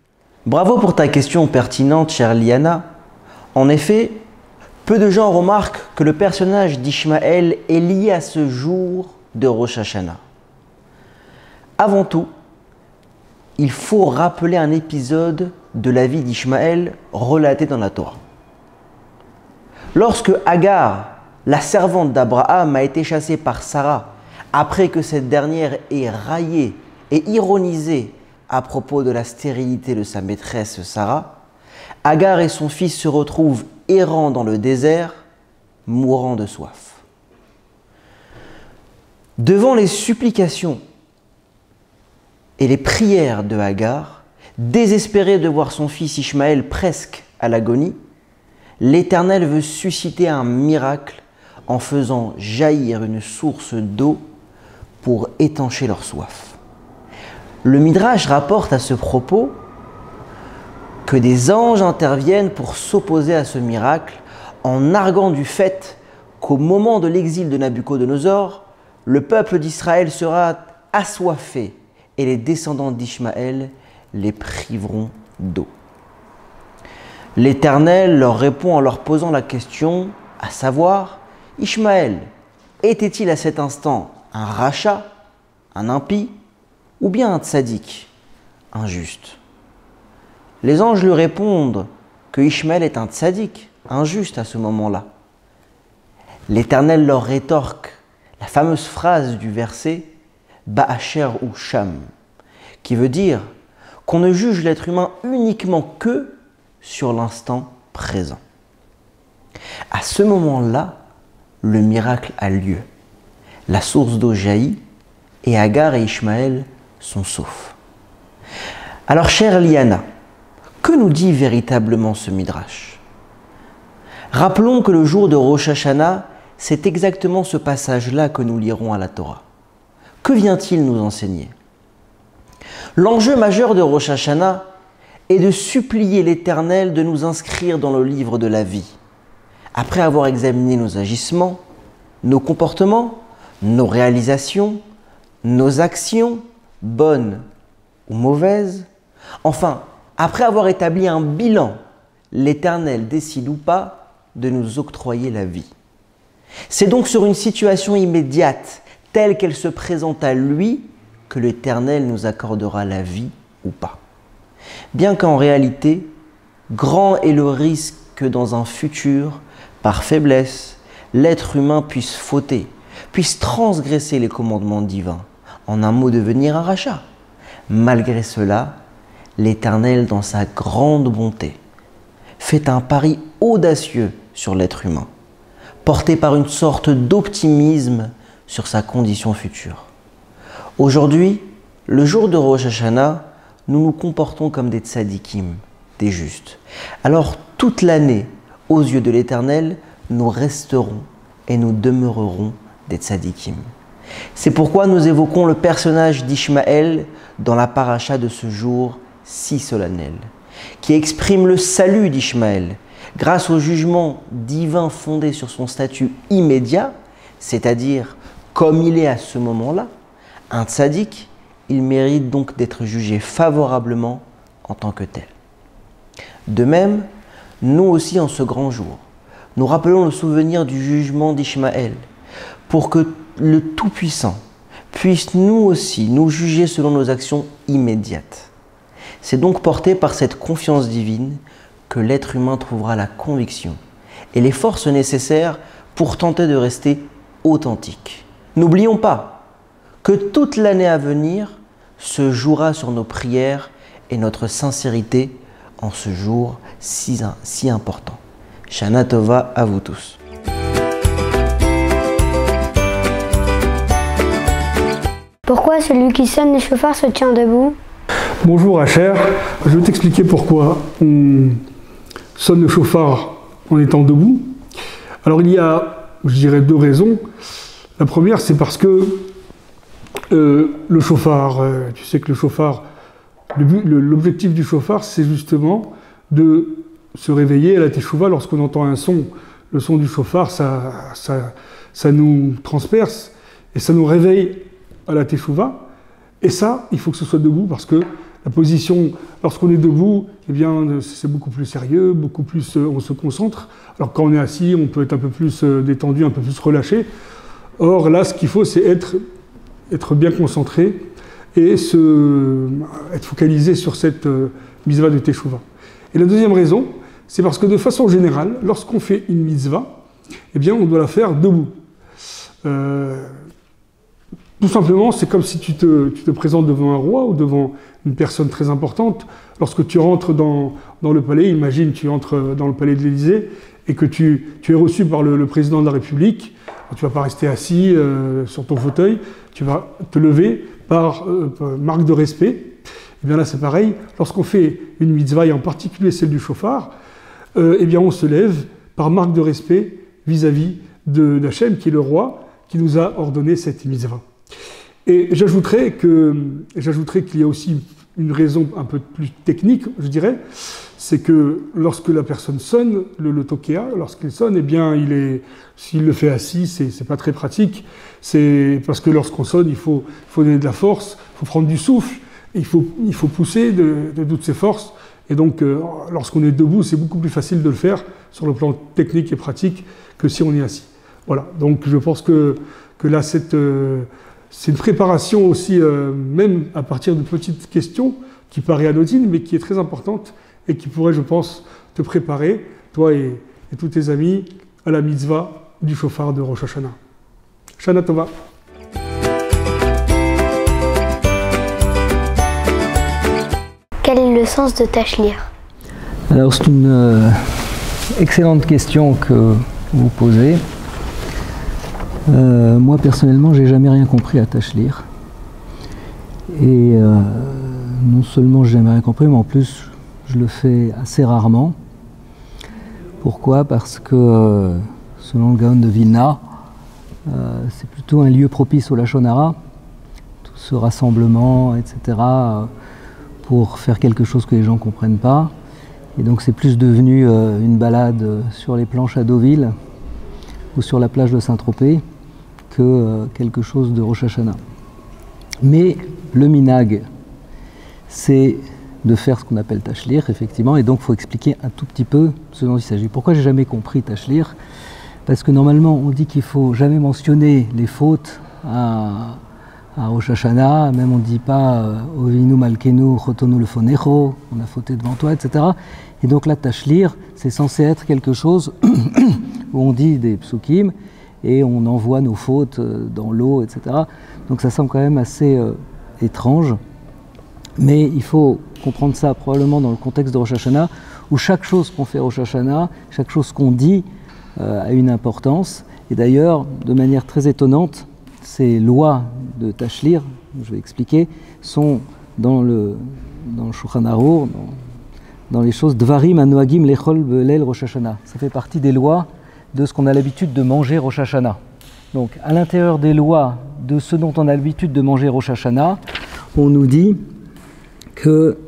Bravo pour ta question pertinente, chère Liana. En effet, peu de gens remarquent que le personnage d'Ishmaël est lié à ce jour de Rosh Hashanah. Avant tout, il faut rappeler un épisode de la vie d'Ishmaël relaté dans la Torah. Lorsque Agar, la servante d'Abraham, a été chassée par Sarah, après que cette dernière ait raillé et ironisé à propos de la stérilité de sa maîtresse Sarah, Agar et son fils se retrouvent errants dans le désert, mourant de soif. Devant les supplications et les prières de Agar, désespérée de voir son fils Ishmaël presque à l'agonie, l'Éternel veut susciter un miracle en faisant jaillir une source d'eau pour étancher leur soif. Le Midrash rapporte à ce propos que des anges interviennent pour s'opposer à ce miracle en arguant du fait qu'au moment de l'exil de Nabuchodonosor, le peuple d'Israël sera assoiffé et les descendants d'Ishmaël les priveront d'eau. L'Éternel leur répond en leur posant la question, à savoir, Ishmaël était-il à cet instant un rachat, un impie, ou bien un tzaddik, un juste? Les anges lui répondent que Ishmaël est un tzaddik, un juste à ce moment-là. L'Éternel leur rétorque la fameuse phrase du verset Ba'asher ou Sham, qui veut dire qu'on ne juge l'être humain uniquement que sur l'instant présent. À ce moment-là, le miracle a lieu. La source d'eau jaillit et Agar et Ishmaël sont saufs. Alors, chère Liana, que nous dit véritablement ce Midrash? Rappelons que le jour de Rosh Hashanah, c'est exactement ce passage-là que nous lirons à la Torah. Que vient-il nous enseigner? L'enjeu majeur de Rosh Hashanah est de supplier l'Éternel de nous inscrire dans le livre de la vie. Après avoir examiné nos agissements, nos comportements, nos réalisations, nos actions, bonnes ou mauvaises, enfin, après avoir établi un bilan, l'Éternel décide ou pas de nous octroyer la vie. C'est donc sur une situation immédiate, telle qu'elle se présente à lui, que l'Éternel nous accordera la vie ou pas. Bien qu'en réalité, grand est le risque que dans un futur, par faiblesse, l'être humain puisse fauter, puisse transgresser les commandements divins, en un mot devenir un rachat. Malgré cela, l'Éternel, dans sa grande bonté, fait un pari audacieux sur l'être humain, porté par une sorte d'optimisme sur sa condition future. Aujourd'hui, le jour de Rosh Hashanah, nous nous comportons comme des tzadikim, des justes. Alors toute l'année, aux yeux de l'Éternel, nous resterons et nous demeurerons des tzadikim. C'est pourquoi nous évoquons le personnage d'Ishmaël dans la paracha de ce jour si solennel, qui exprime le salut d'Ishmaël grâce au jugement divin fondé sur son statut immédiat, c'est-à-dire comme il est à ce moment-là, un tzaddik, il mérite donc d'être jugé favorablement en tant que tel. De même, nous aussi en ce grand jour, nous rappelons le souvenir du jugement d'Ishmaël pour que le Tout-Puissant puisse nous aussi nous juger selon nos actions immédiates. C'est donc porté par cette confiance divine que l'être humain trouvera la conviction et les forces nécessaires pour tenter de rester authentique. N'oublions pas que toute l'année à venir se jouera sur nos prières et notre sincérité en ce jour si important. Shana Tova à vous tous. Pourquoi celui qui sonne les chauffards se tient debout? Bonjour Asher, je vais t'expliquer pourquoi on sonne le chauffard en étant debout. Alors il y a, je dirais, deux raisons. La première, c'est parce que le chauffard, tu sais que le chauffard, l'objectif du chauffard, c'est justement de se réveiller à la teshuva lorsqu'on entend un son. Le son du chauffard, ça nous transperce et ça nous réveille à la teshuva. Et ça, il faut que ce soit debout parce que la position, lorsqu'on est debout, eh bien, c'est beaucoup plus sérieux, beaucoup plus, on se concentre. Alors quand on est assis, on peut être un peu plus détendu, un peu plus relâché. Or là, ce qu'il faut, c'est être bien concentré et être focalisé sur cette mitzvah de teshuva. Et la deuxième raison, c'est parce que de façon générale, lorsqu'on fait une mitzvah, eh bien, on doit la faire debout. Tout simplement, c'est comme si tu te présentes devant un roi ou devant une personne très importante. Lorsque tu rentres dans le palais, imagine tu entres dans le palais de l'Élysée et que tu es reçu par le président de la République. Tu ne vas pas rester assis sur ton fauteuil, tu vas te lever par marque de respect. Et bien là, c'est pareil. Lorsqu'on fait une mitzvah, et en particulier celle du chauffard, eh bien on se lève par marque de respect vis-à-vis d'Hachem, qui est le roi, qui nous a ordonné cette mitzvah. Et j'ajouterais qu'il y a aussi une raison un peu plus technique, je dirais, c'est que lorsque la personne sonne, le tokéa, lorsqu'il sonne, eh bien, s'il le fait assis, c'est pas très pratique. C'est parce que lorsqu'on sonne, il faut donner de la force, il faut prendre du souffle, il faut pousser de toutes ses forces. Et donc, lorsqu'on est debout, c'est beaucoup plus facile de le faire sur le plan technique et pratique que si on est assis. Voilà. Donc, je pense que là, c'est une préparation aussi, même à partir de petites questions qui paraît anodine, mais qui est très importante et qui pourrait, je pense, te préparer, toi et tous tes amis, à la mitzvah du chauffard de Rosh Hashanah. Shana Tova. quel est le sens de Tachlir? Alors c'est une excellente question que vous posez. Moi personnellement, j'ai jamais rien compris à Tachlir. Et non seulement j'ai jamais rien compris, mais en plus je le fais assez rarement. Pourquoi? Parce que selon le Gaon de Vilna, c'est plutôt un lieu propice au Lachon Hara, tout ce rassemblement, etc., pour faire quelque chose que les gens ne comprennent pas. Et donc c'est plus devenu une balade sur les planches à Deauville ou sur la plage de Saint-Tropez que quelque chose de Rosh Hashanah. Mais le minag, c'est de faire ce qu'on appelle Tachlir, effectivement, et donc il faut expliquer un tout petit peu ce dont il s'agit. Pourquoi j'ai jamais compris Tachlir? Parce que normalement on dit qu'il ne faut jamais mentionner les fautes à Rosh Hashanah, même on ne dit pas Ovinu Malkenu Chotonu le Fonecho, on a fauté devant toi, etc. Et donc là, Tachlir, c'est censé être quelque chose où on dit des psukim et on envoie nos fautes dans l'eau, etc. Donc ça semble quand même assez étrange. Mais il faut comprendre ça probablement dans le contexte de Rosh Hashanah, où chaque chose qu'on fait Rosh Hashanah, chaque chose qu'on dit a une importance. Et d'ailleurs, de manière très étonnante, ces lois de Tachlir, je vais expliquer, sont dans le Shulchan Arour, dans les choses Dvarim Anoagim Lechol Belel Rosh Hashanah. Ça fait partie des lois de ce qu'on a l'habitude de manger Rosh Hashanah. Donc, à l'intérieur des lois de ce dont on a l'habitude de manger Rosh Hashanah, on nous dit que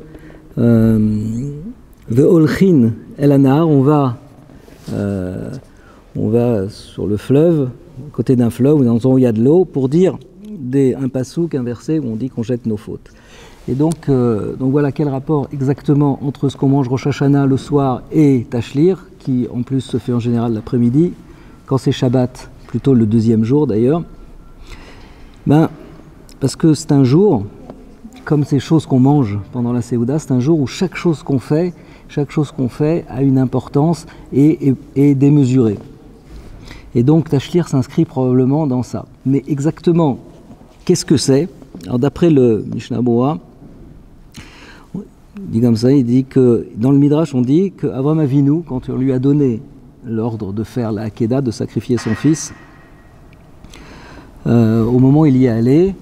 Ve'olchin El Anar, on va sur le fleuve, à côté d'un fleuve ou dans un endroit où il y a de l'eau, pour dire un passouk, un verset où on dit qu'on jette nos fautes. Et donc voilà quel rapport exactement entre ce qu'on mange Rosh Hashanah le soir et Tachlir, qui en plus se fait en général l'après-midi, quand c'est Shabbat, plutôt le deuxième jour d'ailleurs. Parce que c'est un jour, comme ces choses qu'on mange pendant la Séouda, c'est un jour où chaque chose qu'on fait a une importance et démesurée. Et donc Tachlir s'inscrit probablement dans ça. Mais exactement, qu'est-ce que c'est? Alors d'après le Mishnah Boa, il dit comme ça, il dit que dans le Midrash on dit qu'Avraham Avinu, quand on lui a donné l'ordre de faire la Hakeda, de sacrifier son fils, au moment où il y est allé,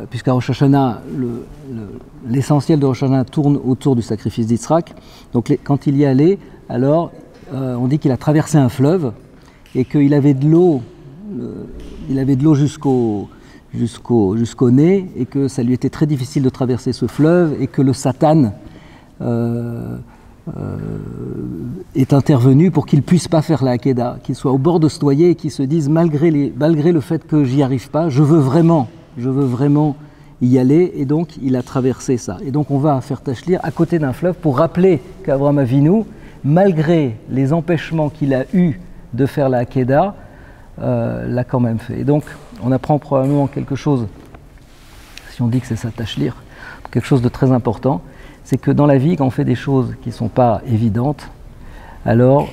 puisqu'à Rosh Hashanah, l'essentiel de Rosh Hashanah tourne autour du sacrifice d'Yitzhak, donc quand il y est allé, alors on dit qu'il a traversé un fleuve et qu'il avait de l'eau, jusqu'au nez, et que ça lui était très difficile de traverser ce fleuve, et que le Satan est intervenu pour qu'il ne puisse pas faire la Hakeda, qu'il soit au bord de se noyer et qu'il se dise malgré le fait que j'y arrive pas, je veux vraiment y aller, et donc il a traversé ça. Et donc on va faire Tachlir à côté d'un fleuve pour rappeler qu'Avraham Avinu, malgré les empêchements qu'il a eus de faire la Hakeda, l'a quand même fait. Et donc on apprend probablement quelque chose, si on dit que c'est ça Tachlir, quelque chose de très important, c'est que dans la vie, quand on fait des choses qui ne sont pas évidentes, alors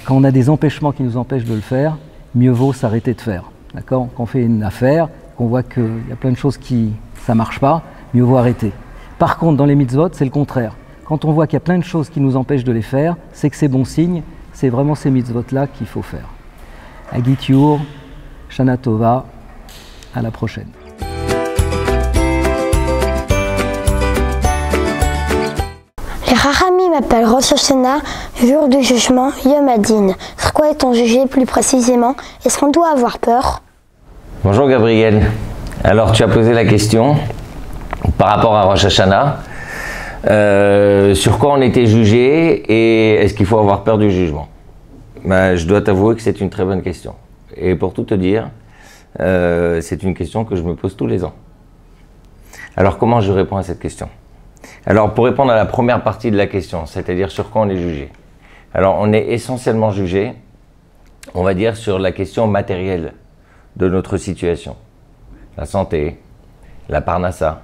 quand on a des empêchements qui nous empêchent de le faire, mieux vaut s'arrêter de faire. D'accord ? Quand on fait une affaire, qu'on voit qu'il y a plein de choses qui ça marche pas, mieux vaut arrêter. Par contre, dans les mitzvot, c'est le contraire. Quand on voit qu'il y a plein de choses qui nous empêchent de les faire, c'est que c'est bon signe, c'est vraiment ces mitzvot-là qu'il faut faire. Agit Yur, Shana Tova, à la prochaine. Les Chachamim m'appellent Rosh Hashanah, jour du jugement, Yom Hadin. Sur quoi est-on jugé plus précisément? Est-ce qu'on doit avoir peur? Bonjour Gabriel. Alors tu as posé la question par rapport à Rosh Hashanah. Sur quoi on était jugé et est-ce qu'il faut avoir peur du jugement? Je dois t'avouer que c'est une très bonne question. Et pour tout te dire, c'est une question que je me pose tous les ans. Alors comment je réponds à cette question? Alors pour répondre à la première partie de la question, c'est-à-dire sur quoi on est jugé. Alors on est essentiellement jugé, on va dire, sur la question matérielle de notre situation. La santé, la parnassa,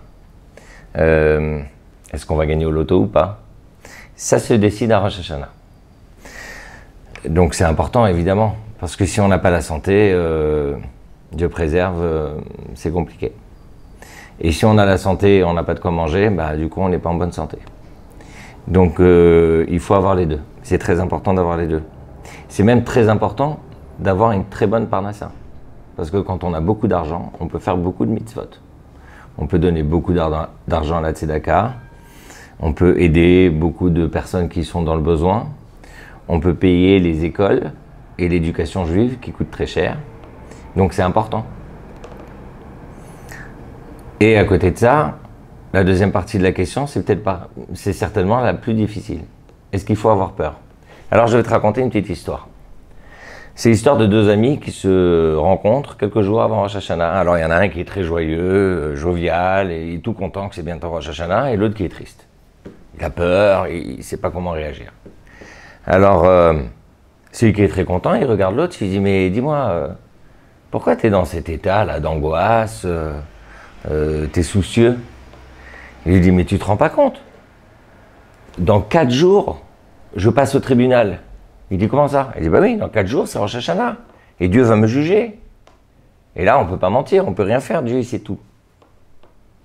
est-ce qu'on va gagner au loto ou pas? Ça se décide à Rosh Hashanah. Donc c'est important évidemment, parce que si on n'a pas la santé, Dieu préserve, c'est compliqué. Et si on a la santé et on n'a pas de quoi manger, du coup on n'est pas en bonne santé. Donc il faut avoir les deux. C'est très important d'avoir les deux. C'est même très important d'avoir une très bonne parnassa. Parce que quand on a beaucoup d'argent, on peut faire beaucoup de mitzvot. On peut donner beaucoup d'argent à la tzedaka. On peut aider beaucoup de personnes qui sont dans le besoin. On peut payer les écoles et l'éducation juive qui coûtent très cher. Donc c'est important. Et à côté de ça, la deuxième partie de la question, c'est certainement la plus difficile. Est-ce qu'il faut avoir peur? Alors je vais te raconter une petite histoire. C'est l'histoire de deux amis qui se rencontrent quelques jours avant Rosh Hashanah. Alors il y en a un qui est très joyeux, jovial, et tout content que c'est bientôt Rosh Hashanah, et l'autre qui est triste. Il a peur, il ne sait pas comment réagir. Alors, celui qui est très content, il regarde l'autre, il dit « Mais dis-moi, pourquoi tu es dans cet état-là d'angoisse, tu es soucieux ?» Il lui dit « Mais tu te rends pas compte? Dans 4 jours, je passe au tribunal. » Il dit « Comment ça ?» Il dit « Bah oui, dans 4 jours, c'est Rosh Hashanah. Et Dieu va me juger. Et là, on ne peut pas mentir, on ne peut rien faire, Dieu, il sait tout. »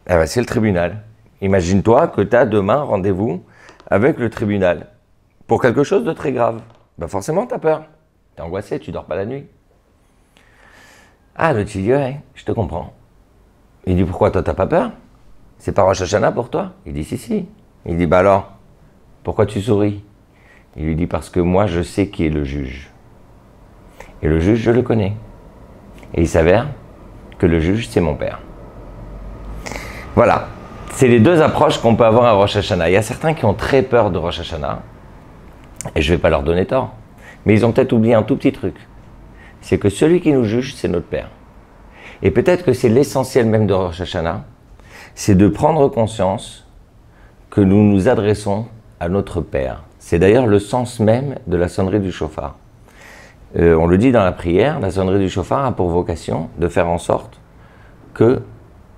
Eh ben, c'est le tribunal. Imagine-toi que tu as demain rendez-vous avec le tribunal pour quelque chose de très grave. Ben forcément, tu as peur. Tu es angoissé, tu ne dors pas la nuit. Ah, l'autre, il dit « Ouais, je te comprends. » Il dit « Pourquoi toi, tu n'as pas peur? C'est pas Rosh Hashanah pour toi ?» Il dit « Si, si. » Il dit « Bah alors, pourquoi tu souris ?» Il lui dit « Parce que moi, je sais qui est le juge. Et le juge, je le connais. Et il s'avère que le juge, c'est mon père. » Voilà. C'est les deux approches qu'on peut avoir à Rosh Hashanah. Il y a certains qui ont très peur de Rosh Hashanah, et je ne vais pas leur donner tort. Mais ils ont peut-être oublié un tout petit truc. C'est que celui qui nous juge, c'est notre Père. Et peut-être que c'est l'essentiel même de Rosh Hashanah, c'est de prendre conscience que nous nous adressons à notre Père. C'est d'ailleurs le sens même de la sonnerie du shofar. On le dit dans la prière, la sonnerie du shofar a pour vocation de faire en sorte que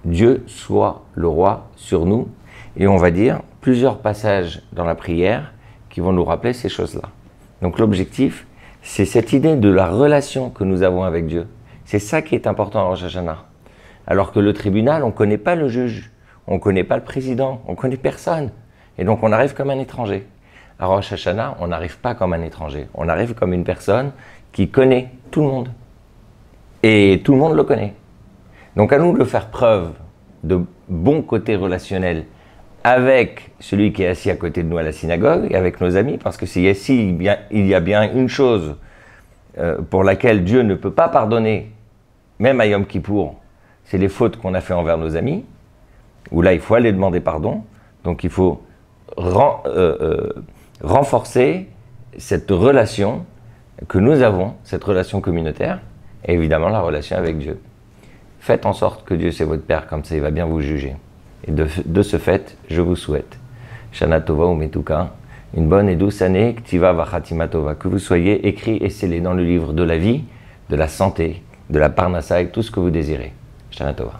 Dieu soit le roi sur nous. Et on va dire plusieurs passages dans la prière qui vont nous rappeler ces choses-là. Donc l'objectif, c'est cette idée de la relation que nous avons avec Dieu. C'est ça qui est important à Rosh Hashanah. Alors que le tribunal, on ne connaît pas le juge, on ne connaît pas le président, on ne connaît personne. Et donc on arrive comme un étranger. À Rosh Hashanah, on n'arrive pas comme un étranger. On arrive comme une personne qui connaît tout le monde. Et tout le monde le connaît. Donc à nous de faire preuve de bon côté relationnel avec celui qui est assis à côté de nous à la synagogue et avec nos amis, parce que s'il y a bien une chose pour laquelle Dieu ne peut pas pardonner, même à Yom Kippour, c'est les fautes qu'on a fait envers nos amis, où là il faut aller demander pardon. Donc il faut renforcer cette relation que nous avons, cette relation communautaire, et évidemment la relation avec Dieu. Faites en sorte que Dieu c'est votre Père, comme ça il va bien vous juger. Et de ce fait, je vous souhaite Shana Tova ou Metuka, une bonne et douce année, Ktiva Vachatima Tova, que vous soyez écrits et scellés dans le livre de la vie, de la santé, de la parnassa et tout ce que vous désirez. Shana Tova.